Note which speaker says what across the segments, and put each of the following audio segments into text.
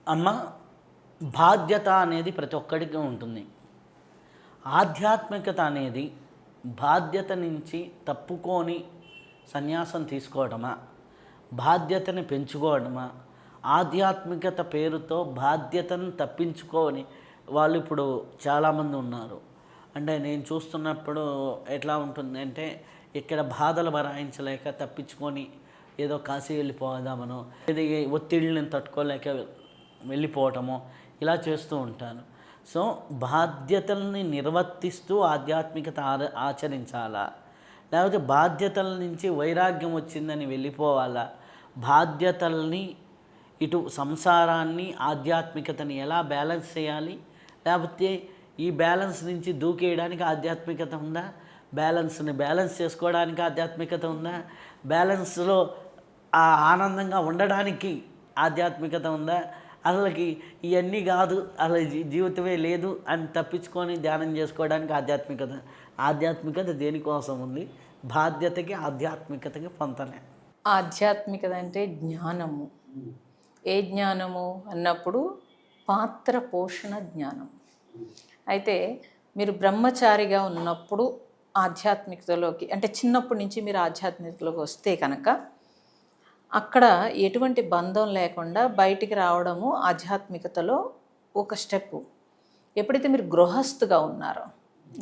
Speaker 1: అమ్మ, బాధ్యత అనేది ప్రతి ఒక్కడికి ఉంటుంది. ఆధ్యాత్మికత అనేది బాధ్యత నుంచి తప్పుకొని సన్యాసం తీసుకోవడమా? బాధ్యతని పెంచుకోవడమా? ఆధ్యాత్మికత పేరుతో బాధ్యతను తప్పించుకొని వాళ్ళు ఇప్పుడు చాలామంది ఉన్నారు. అంటే నేను చూస్తున్నప్పుడు ఎట్లా ఉంటుందంటే, ఇక్కడ బాధలు భరాయించలేక తప్పించుకొని ఏదో కాశీ వెళ్ళిపోదామనో, ఇది ఒత్తిడిని తట్టుకోలేక వెళ్ళిపోవటమో ఇలా చేస్తూ ఉంటాను. సో బాధ్యతల్ని నిర్వర్తిస్తూ ఆధ్యాత్మికత ఆచరించాలా, లేకపోతే బాధ్యతల నుంచి వైరాగ్యం వచ్చిందని వెళ్ళిపోవాలా? బాధ్యతల్ని, ఇటు సంసారాన్ని, ఆధ్యాత్మికతని ఎలా బ్యాలెన్స్ చేయాలి? లేకపోతే ఈ బ్యాలెన్స్ నుంచి దూకేయడానికి ఆధ్యాత్మికత ఉందా? బ్యాలెన్స్ చేసుకోవడానికి ఆధ్యాత్మికత ఉందా? బ్యాలెన్స్లో ఆనందంగా ఉండడానికి ఆధ్యాత్మికత ఉందా? అసలుకి ఇవన్నీ కాదు, అసలు జీవితమే లేదు అని తప్పించుకొని ధ్యానం చేసుకోవడానికి ఆధ్యాత్మికత దేనికోసం ఉంది? బాధ్యతకి ఆధ్యాత్మికతకి పొంతనే.
Speaker 2: ఆధ్యాత్మికత అంటే జ్ఞానము. ఏ జ్ఞానము అన్నప్పుడు పాత్ర పోషణ జ్ఞానం. అయితే మీరు బ్రహ్మచారిగా ఉన్నప్పుడు ఆధ్యాత్మికతలోకి, అంటే చిన్నప్పటి నుంచి మీరు ఆధ్యాత్మికతలోకి వస్తే కనుక అక్కడ ఎటువంటి బంధం లేకుండా బయటికి రావడము ఆధ్యాత్మికతలో ఒక స్టెప్. ఎప్పుడైతే మీరు గృహస్థుగా ఉన్నారో,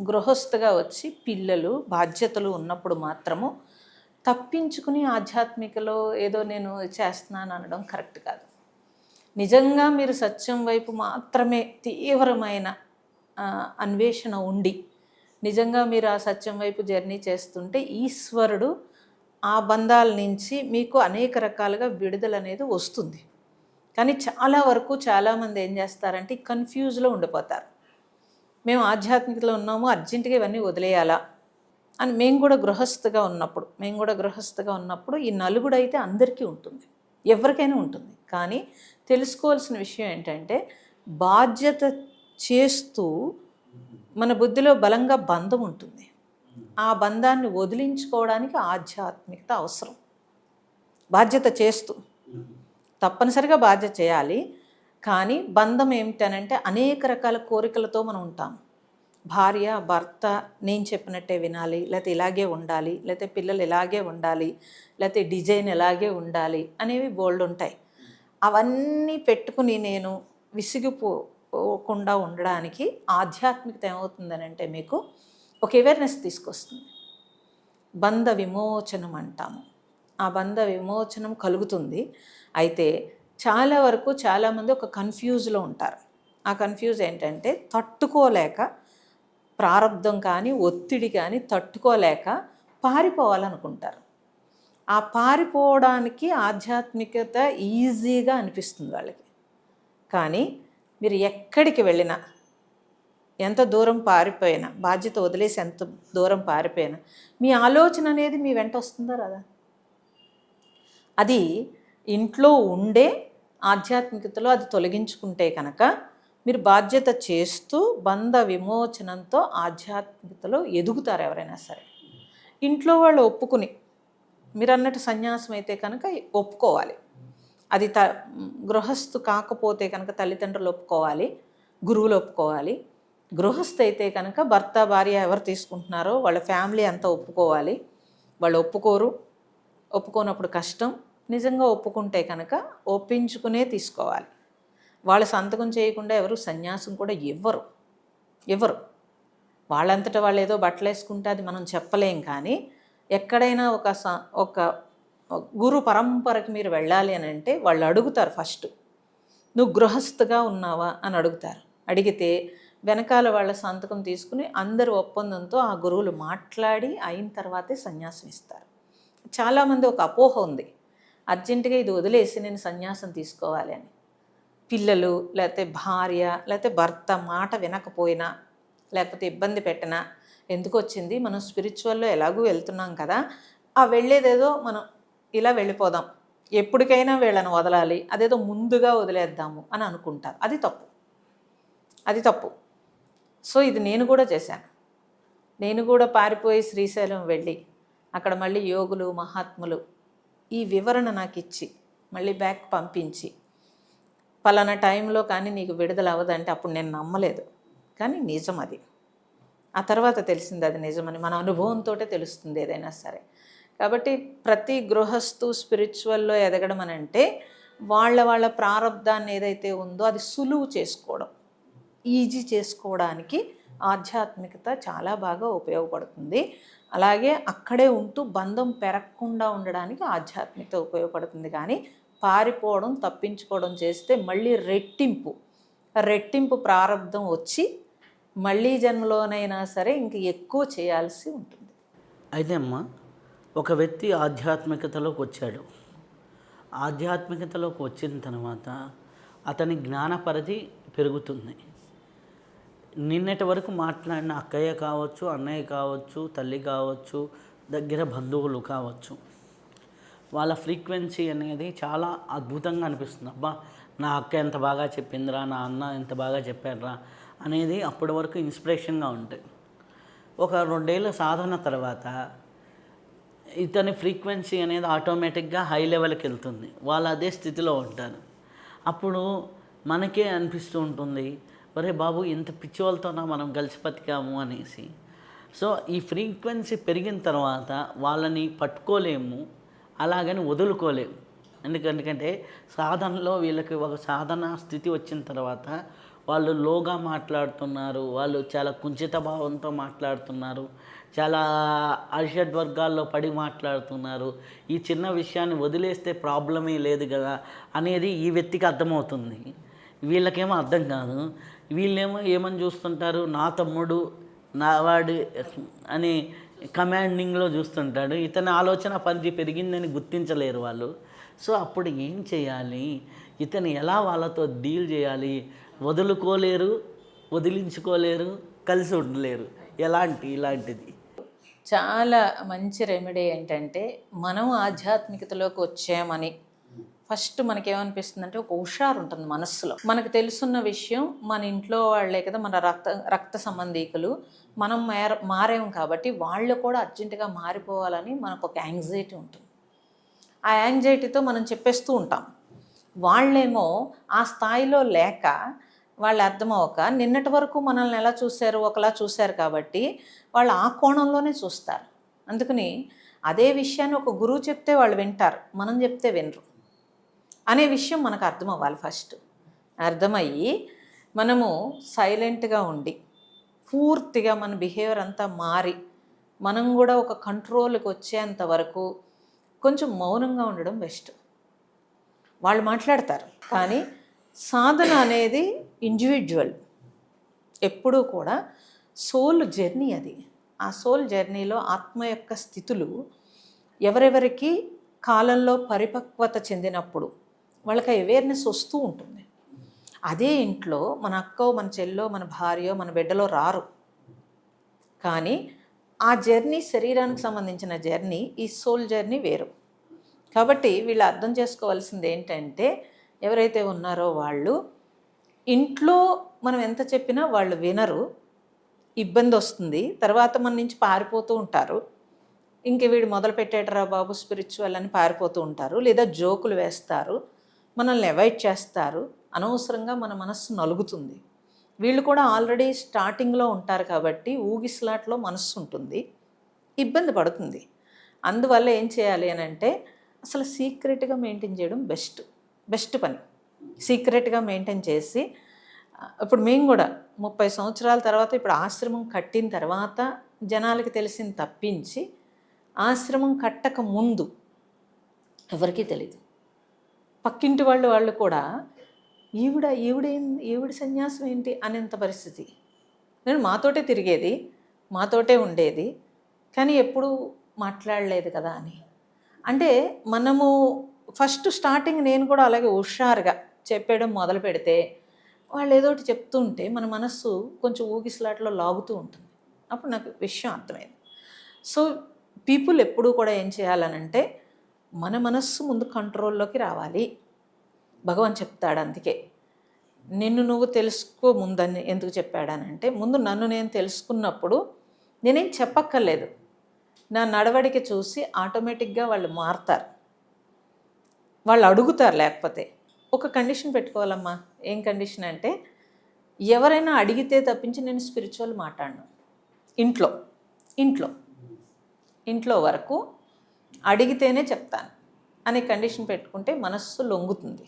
Speaker 2: గృహస్థుగా వచ్చి పిల్లలు బాధ్యతలు ఉన్నప్పుడు మాత్రము తప్పించుకుని ఆధ్యాత్మికలో ఏదో నేను చేస్తున్నాను అనడం కరెక్ట్ కాదు. నిజంగా మీరు సత్యం వైపు మాత్రమే తీవ్రమైన అన్వేషణ ఉండి నిజంగా మీరు ఆ సత్యం వైపు జర్నీ చేస్తుంటే ఈశ్వరుడు ఆ బంధాల నుంచి మీకు అనేక రకాలుగా విడుదల అనేది వస్తుంది. కానీ చాలా వరకు చాలామంది ఏం చేస్తారంటే కన్ఫ్యూజ్లో ఉండిపోతారు. మేము ఆధ్యాత్మికతలో ఉన్నాము, అర్జెంటుగా ఇవన్నీ వదిలేయాలా అని. మేము కూడా గృహస్థగా ఉన్నప్పుడు ఈ నలుగుడు అయితే అందరికీ ఉంటుంది, ఎవరికైనా ఉంటుంది. కానీ తెలుసుకోవాల్సిన విషయం ఏంటంటే, బాధ్యత చేస్తూ మన బుద్ధిలో బలంగా బంధం ఉంటుంది. ఆ బంధాన్ని వదిలించుకోవడానికి ఆధ్యాత్మికత అవసరం. బాధ్యత చేస్తూ తప్పనిసరిగా బాధ్యత చేయాలి. కానీ బంధం ఏమిటనంటే, అనేక రకాల కోరికలతో మనం ఉంటాం. భార్య భర్త నేను చెప్పినట్టే వినాలి, లేకపోతే ఇలాగే ఉండాలి, లేకపోతే పిల్లలు ఇలాగే ఉండాలి, లేకపోతే డిజైన్ ఇలాగే ఉండాలి అనేవి బోల్డ్ ఉంటాయి. అవన్నీ పెట్టుకుని నేను విసిగిపోకుండా ఉండడానికి ఆధ్యాత్మికత ఏమవుతుందనంటే, మీకు ఒక అవేర్నెస్ తీసుకొస్తుంది. బంధ విమోచనం అంటాము. ఆ బంధ విమోచనం కలుగుతుంది. అయితే చాలా వరకు చాలామంది ఒక కన్ఫ్యూజ్లో ఉంటారు. ఆ కన్ఫ్యూజ్ ఏంటంటే, తట్టుకోలేక, ప్రారంధం కానీ ఒత్తిడి కానీ తట్టుకోలేక పారిపోవాలనుకుంటారు. ఆ పారిపోవడానికి ఆధ్యాత్మికత ఈజీగా అనిపిస్తుంది వాళ్ళకి. కానీ మీరు ఎక్కడికి వెళ్ళినా, ఎంత దూరం పారిపోయినా, బాధ్యత వదిలేసి ఎంత దూరం పారిపోయినా, మీ ఆలోచన అనేది మీ వెంట వస్తుందా రాదా? అది ఇంట్లో ఉండే ఆధ్యాత్మికతలో అది తొలగించుకుంటే కనుక మీరు బాధ్యత చేస్తూ బంధ విమోచనంతో ఆధ్యాత్మికతలో ఎదుగుతారు ఎవరైనా సరే. ఇంట్లో వాళ్ళు ఒప్పుకుని, మీరు అన్నట్టు సన్యాసం అయితే కనుక ఒప్పుకోవాలి. అది గృహస్థు కాకపోతే కనుక తల్లిదండ్రులు ఒప్పుకోవాలి, గురువులు ఒప్పుకోవాలి. గృహస్థ అయితే కనుక భర్త భార్య ఎవరు తీసుకుంటున్నారో వాళ్ళ ఫ్యామిలీ అంతా ఒప్పుకోవాలి. వాళ్ళు ఒప్పుకోనప్పుడు కష్టం. నిజంగా ఒప్పుకుంటే కనుక ఒప్పించుకునే తీసుకోవాలి. వాళ్ళ సంతకం చేయకుండా ఎవరు సన్యాసం కూడా ఎవరు వాళ్ళంతటా వాళ్ళు ఏదో బట్టలు వేసుకుంటే అది మనం చెప్పలేం. కానీ ఎక్కడైనా ఒక గురు పరంపరకి మీరు వెళ్ళాలి అని అంటే వాళ్ళు అడుగుతారు. ఫస్ట్ నువ్వు గృహస్థగా ఉన్నావా అని అడుగుతారు. అడిగితే వెనకాల వాళ్ళ సంతకం తీసుకుని అందరు ఒప్పందంతో ఆ గురువులు మాట్లాడి అయిన తర్వాతే సన్యాసం ఇస్తారు. చాలామంది ఒక అపోహ ఉంది, అర్జెంటుగా ఇది వదిలేసి నేను సన్యాసం తీసుకోవాలి అని. పిల్లలు లేకపోతే భార్య లేకపోతే భర్త మాట వినకపోయినా, లేకపోతే ఇబ్బంది పెట్టినా, ఎందుకు వచ్చింది, మనం స్పిరిచువల్లో ఎలాగూ వెళ్తున్నాం కదా, ఆ వెళ్ళేదేదో మనం ఇలా వెళ్ళిపోదాం, ఎప్పటికైనా వీళ్ళని వదలాలి, అదేదో ముందుగా వదిలేద్దాము అని అనుకుంటారు. అది తప్పు. సో ఇది నేను కూడా చేశాను. నేను కూడా పారిపోయి శ్రీశైలం వెళ్ళి అక్కడ మళ్ళీ యోగులు మహాత్ములు ఈ వివరణ నాకు ఇచ్చి మళ్ళీ బ్యాక్ పంపించి పలానా టైంలో కానీ నీకు విడుదల అవ్వదంటే అప్పుడు నేను నమ్మలేదు, కానీ నిజం అది. ఆ తర్వాత తెలిసింది అది నిజమని. మన అనుభవంతో తెలుస్తుంది ఏదైనా సరే. కాబట్టి ప్రతి గృహస్థు స్పిరిచువల్లో ఎదగడం అని అంటే వాళ్ళ ప్రారంధాన్ని ఏదైతే ఉందో అది సులువు చేసుకోవడం, ఈజీ చేసుకోవడానికి ఆధ్యాత్మికత చాలా బాగా ఉపయోగపడుతుంది. అలాగే అక్కడే ఉంటూ బంధం పెరగకుండా ఉండడానికి ఆధ్యాత్మికత ఉపయోగపడుతుంది. కానీ పారిపోవడం, తప్పించుకోవడం చేస్తే మళ్ళీ రెట్టింపు ప్రారంధం వచ్చి మళ్ళీ జన్మలోనైనా సరే ఇంక ఎక్కువ చేయాల్సి ఉంటుంది.
Speaker 1: అయితే అమ్మ, ఒక వ్యక్తి ఆధ్యాత్మికతలోకి వచ్చాడు. ఆధ్యాత్మికతలోకి వచ్చిన తర్వాత అతని జ్ఞాన పరిధి పెరుగుతుంది. నిన్నటి వరకు మాట్లాడిన అక్కయ్య కావచ్చు, అన్నయ్య కావచ్చు, తల్లి కావచ్చు, దగ్గర బంధువులు కావచ్చు, వాళ్ళ ఫ్రీక్వెన్సీ అనేది చాలా అద్భుతంగా అనిపిస్తుంది. అబ్బా, నా అక్క ఎంత బాగా చెప్పిందిరా, నా అన్న ఎంత బాగా చెప్పారా అనేది అప్పటి వరకు ఇన్స్పిరేషన్గా ఉంటాయి. ఒక 2 ఏళ్ళ సాధన తర్వాత ఇతని ఫ్రీక్వెన్సీ అనేది ఆటోమేటిక్గా హై లెవెల్కి వెళ్తుంది. వాళ్ళు అదే స్థితిలో ఉంటారు. అప్పుడు మనకే అనిపిస్తూ ఉంటుంది, ఒరే బాబు, ఇంత పిచ్చి వాళ్ళతోనా మనం కలిసి బతికాము అనేసి. సో ఈ ఫ్రీక్వెన్సీ పెరిగిన తర్వాత వాళ్ళని పట్టుకోలేము, అలాగని వదులుకోలేము. ఎందుకంటే సాధనలో వీళ్ళకి ఒక సాధన స్థితి వచ్చిన తర్వాత వాళ్ళు లోగా మాట్లాడుతున్నారు, వాళ్ళు చాలా కుంచిత భావంతో మాట్లాడుతున్నారు, చాలా అరిషడ్ వర్గాల్లో పడి మాట్లాడుతున్నారు. ఈ చిన్న విషయాన్ని వదిలేస్తే ప్రాబ్లమే లేదు కదా అనేది ఈ వ్యక్తికి అర్థమవుతుంది. వీళ్ళకేమో అర్థం కాదు. వీళ్ళేమో ఏమని చూస్తుంటారు, నా తమ్ముడు, నా వాడు అని కమాండింగ్లో చూస్తుంటాడు. ఇతని ఆలోచన పరిధి పెరిగిందని గుర్తించలేరు వాళ్ళు. సో అప్పుడు ఏం చేయాలి, ఇతను ఎలా వాళ్ళతో డీల్ చేయాలి? వదులుకోలేరు, వదిలించుకోలేరు, కలిసి ఉండలేరు. ఇలాంటిది
Speaker 2: చాలా మంచి రెమెడీ ఏంటంటే, మనం ఆధ్యాత్మికతలోకి వచ్చామని ఫస్ట్ మనకేమనిపిస్తుంది అంటే ఒక హుషారు ఉంటుంది మనస్సులో. మనకు తెలుసున్న విషయం మన ఇంట్లో వాళ్ళే కదా, మన రక్త సంబంధీకులు, మనం మారాం కాబట్టి వాళ్ళు కూడా అర్జెంటుగా మారిపోవాలని మనకు ఒక యాంగ్జైటీ ఉంటుంది. ఆ యాంగ్జైటీతో మనం చెప్పేస్తూ ఉంటాం. వాళ్ళేమో ఆ స్థాయిలో లేక, వాళ్ళు అర్థమవక నిన్నటి వరకు మనల్ని ఎలా చూశారు, ఒకలా చూశారు కాబట్టి వాళ్ళు ఆ కోణంలోనే చూస్తారు. అందుకని అదే విషయాన్ని ఒక గురువు చెప్తే వాళ్ళు వింటారు, మనం చెప్తే వినరు అనే విషయం మనకు అర్థం అవ్వాలి. ఫస్ట్ అర్థమయ్యి మనము సైలెంట్గా ఉండి పూర్తిగా మన బిహేవియర్ అంతా మారి మనం కూడా ఒక కంట్రోల్కి వచ్చేంత వరకు కొంచెం మౌనంగా ఉండడం బెస్ట్. వాళ్ళు మాట్లాడతారు, కానీ సాధన అనేది ఇండివిజువల్. ఎప్పుడూ కూడా సోల్ జర్నీ అది. ఆ సోల్ జర్నీలో ఆత్మ యొక్క స్థితులు ఎవరెవరికి కాలంలో పరిపక్వత చెందినప్పుడు వాళ్ళకి అవేర్నెస్ వస్తూ ఉంటుంది. అదే ఇంట్లో మన అక్కో, మన చెల్లో, మన భార్యో, మన బిడ్డలో రారు. కానీ ఆ జర్నీ శరీరానికి సంబంధించిన జర్నీ, ఈ సోల్ జర్నీ వేరు. కాబట్టి వీళ్ళు అర్థం చేసుకోవాల్సింది ఏంటంటే, ఎవరైతే ఉన్నారో వాళ్ళు ఇంట్లో మనం ఎంత చెప్పినా వాళ్ళు వినరు, ఇబ్బంది వస్తుంది, తర్వాత మన నుంచి పారిపోతూ ఉంటారు. ఇంక వీడు మొదలు పెట్టేటరా బాబు స్పిరిచువల్ అని పారిపోతూ ఉంటారు, లేదా జోకులు వేస్తారు, మనల్ని అవాయిడ్ చేస్తారు, అనవసరంగా మన మనస్సు నలుగుతుంది. వీళ్ళు కూడా ఆల్రెడీ స్టార్టింగ్లో ఉంటారు కాబట్టి ఊగిస్లాట్లో మనస్సు ఉంటుంది, ఇబ్బంది పడుతుంది. అందువల్ల ఏం చేయాలి అని అంటే, అసలు సీక్రెట్గా మెయింటైన్ చేయడం బెస్ట్ పని. సీక్రెట్గా మెయింటైన్ చేసి, ఇప్పుడు మేము కూడా 30 సంవత్సరాల తర్వాత ఇప్పుడు ఆశ్రమం కట్టిన తర్వాత జనాలకి తెలిసింది తప్పించి, ఆశ్రమం కట్టక ముందు ఎవరికీ తెలియదు. పక్కింటి వాళ్ళు కూడా ఈవిడ సన్యాసం ఏంటి అనేంత పరిస్థితి. నేను మాతోటే తిరిగేది, మాతోటే ఉండేది, కానీ ఎప్పుడూ మాట్లాడలేదు కదా అని. అంటే మనము ఫస్ట్ స్టార్టింగ్ నేను కూడా అలాగే హుషారుగా చెప్పేయడం మొదలు పెడితే, వాళ్ళు ఏదో ఒకటి చెప్తూ ఉంటే మన మనస్సు కొంచెం ఊగిసలాట్లో లాగుతూ ఉంటుంది. అప్పుడు నాకు విషయం అర్థమైంది. సో పీపుల్ ఎప్పుడూ కూడా ఏం చేయాలనంటే, మన మనస్సు ముందు కంట్రోల్లోకి రావాలి. భగవాన్ చెప్తాడు అందుకే, నిన్ను నువ్వు తెలుసుకో ముందని ఎందుకు చెప్పాడనంటే, ముందు నన్ను నేను తెలుసుకున్నప్పుడు నేనేం చెప్పక్కర్లేదు, నా నడవడిక చూసి ఆటోమేటిక్గా వాళ్ళు మారుతారు, వాళ్ళు అడుగుతారు. లేకపోతే ఒక కండిషన్ పెట్టుకోవాలమ్మా. ఏం కండిషన్ అంటే, ఎవరైనా అడిగితే తప్పించి నేను స్పిరిచువల్ మాట్లాడను ఇంట్లో. ఇంట్లో ఇంట్లో వరకు అడిగితేనే చెప్తాను అనే కండిషన్ పెట్టుకుంటే మనస్సు లొంగుతుంది.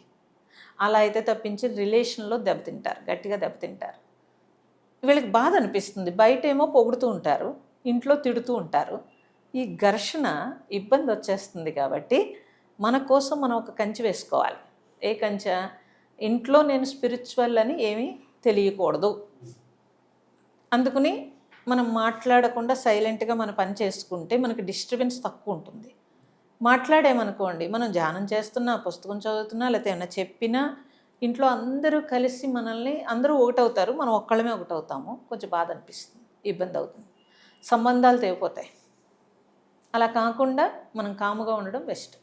Speaker 2: అలా అయితే తప్పించి రిలేషన్లో దెబ్బతింటారు, గట్టిగా దెబ్బతింటారు. వీళ్ళకి బాధ అనిపిస్తుంది. బయట ఏమో పొగుడుతూ ఉంటారు, ఇంట్లో తిడుతూ ఉంటారు. ఈ ఘర్షణ ఇబ్బంది వచ్చేస్తుంది. కాబట్టి మన కోసం మనం ఒక కంచె వేసుకోవాలి. ఏ కంచె? ఇంట్లో నేను స్పిరిచువల్ అని ఏమీ తెలియకూడదు. అందుకని మనం మాట్లాడకుండా సైలెంట్గా మన పని చేసుకుంటే మనకి డిస్టర్బెన్స్ తక్కువ ఉంటుంది. మాట్లాడేమనుకోండి, మనం ధ్యానం చేస్తున్నా, పుస్తకం చదువుతున్నా, లేకపోతే ఏమైనా చెప్పినా ఇంట్లో అందరూ కలిసి మనల్ని అందరూ ఒకటవుతారు, మనం ఒక్కళ్ళమే ఒకటవుతాము. కొంచెం బాధ అనిపిస్తుంది, ఇబ్బంది అవుతుంది, సంబంధాలు తెగిపోతాయి. అలా కాకుండా మనం కాముగా ఉండడం బెస్ట్.